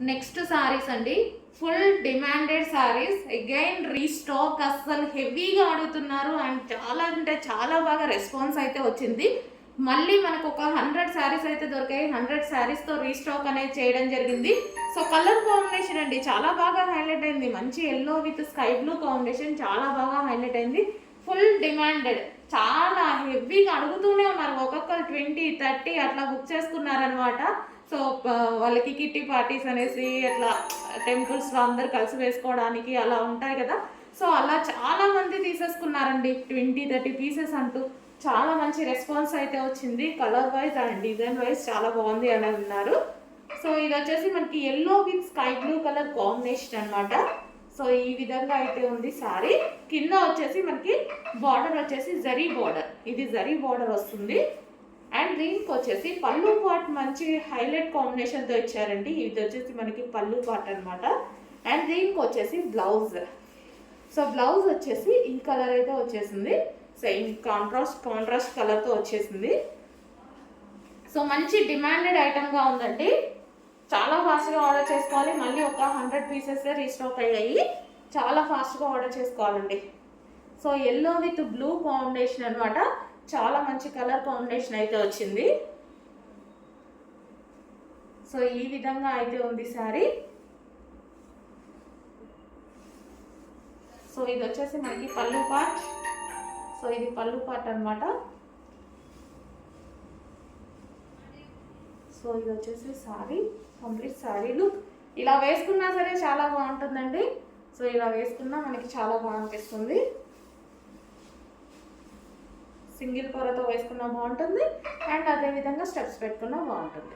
Next saris అండి, full demanded saris, again restock. అస్సలు హెవీగా అడుగుతున్నారు అండ్ చాలా అంటే చాలా బాగా రెస్పాన్స్ అయితే వచ్చింది. మళ్ళీ మనకు ఒక 100 శారీస్ అయితే దొరికాయి. 100 శారీస్తో రీస్టాక్ అనేది చేయడం జరిగింది. సో కలర్ కాంబినేషన్ అండి చాలా బాగా హైలైట్ అయింది. మంచి yellow with sky blue combination చాలా బాగా హైలైట్ అయింది. ఫుల్ డిమాండెడ్, చాలా హెవీగా అడుగుతూనే ఉన్నారు. ఒక్కొక్కరు 20, 30 అట్లా బుక్ చేసుకున్నారనమాట. సో వాళ్ళకి కిట్టి పార్టీస్ అనేసి అట్లా టెంపుల్స్లో అందరు కలిసి వేసుకోవడానికి అలా ఉంటాయి కదా. సో అలా చాలా మంది తీసేసుకున్నారండి, 20, 30 పీసెస్ అంటూ. చాలా మంచి రెస్పాన్స్ అయితే వచ్చింది. Colour wise and design wise చాలా బాగుంది అని అన్నారు. సో ఇది వచ్చేసి మనకి yellow with sky blue colour combination అనమాట. సో ఈ విధంగా అయితే ఉంది సారీ. కింద వచ్చేసి మనకి బార్డర్ వచ్చేసి జరీ బార్డర్, ఇది జరీ బార్డర్ వస్తుంది. అండ్ దీనికి వచ్చేసి పళ్ళు పార్ట్ మంచి హైలైట్ కాంబినేషన్తో ఇచ్చారండి. ఇది వచ్చేసి మనకి పళ్ళు పార్ట్ అనమాట. అండ్ దీనికి వచ్చేసి బ్లౌజ్. సో బ్లౌజ్ వచ్చేసి ఈ కలర్ అయితే వచ్చేసింది. సేమ్ కాంట్రాస్ట్ కలర్తో వచ్చేసింది. సో మంచి డిమాండెడ్ ఐటమ్గా ఉందండి. చాలా ఫాస్ట్గా ఆర్డర్ చేసుకోవాలి. మళ్ళీ ఒక 100 పీసెస్ రీస్టాక్ అయ్యాయి. చాలా ఫాస్ట్గా ఆర్డర్ చేసుకోవాలండి. So yellow with blue combination అనమాట. చాలా మంచి కలర్ కాంబినేషన్ అయితే వచ్చింది. సో ఈ విధంగా అయితే ఉంది సారీ. సో ఇది వచ్చేసి మనకి పళ్ళు పార్ట్. సో ఇది పళ్ళు పార్ట్ అనమాట. సో ఇది వచ్చేసి సారీ, కంప్లీట్ సారీ లుక్. ఇలా వేసుకున్నా సరే చాలా బాగుంటుందండి. సో ఇలా వేసుకున్నా మనకి చాలా బాగా అనిపిస్తుంది. సింగిల్ పొరతో వేసుకున్నా బాగుంటుంది అండ్ అదేవిధంగా స్టెప్స్ పెట్టుకున్నా బాగుంటుంది.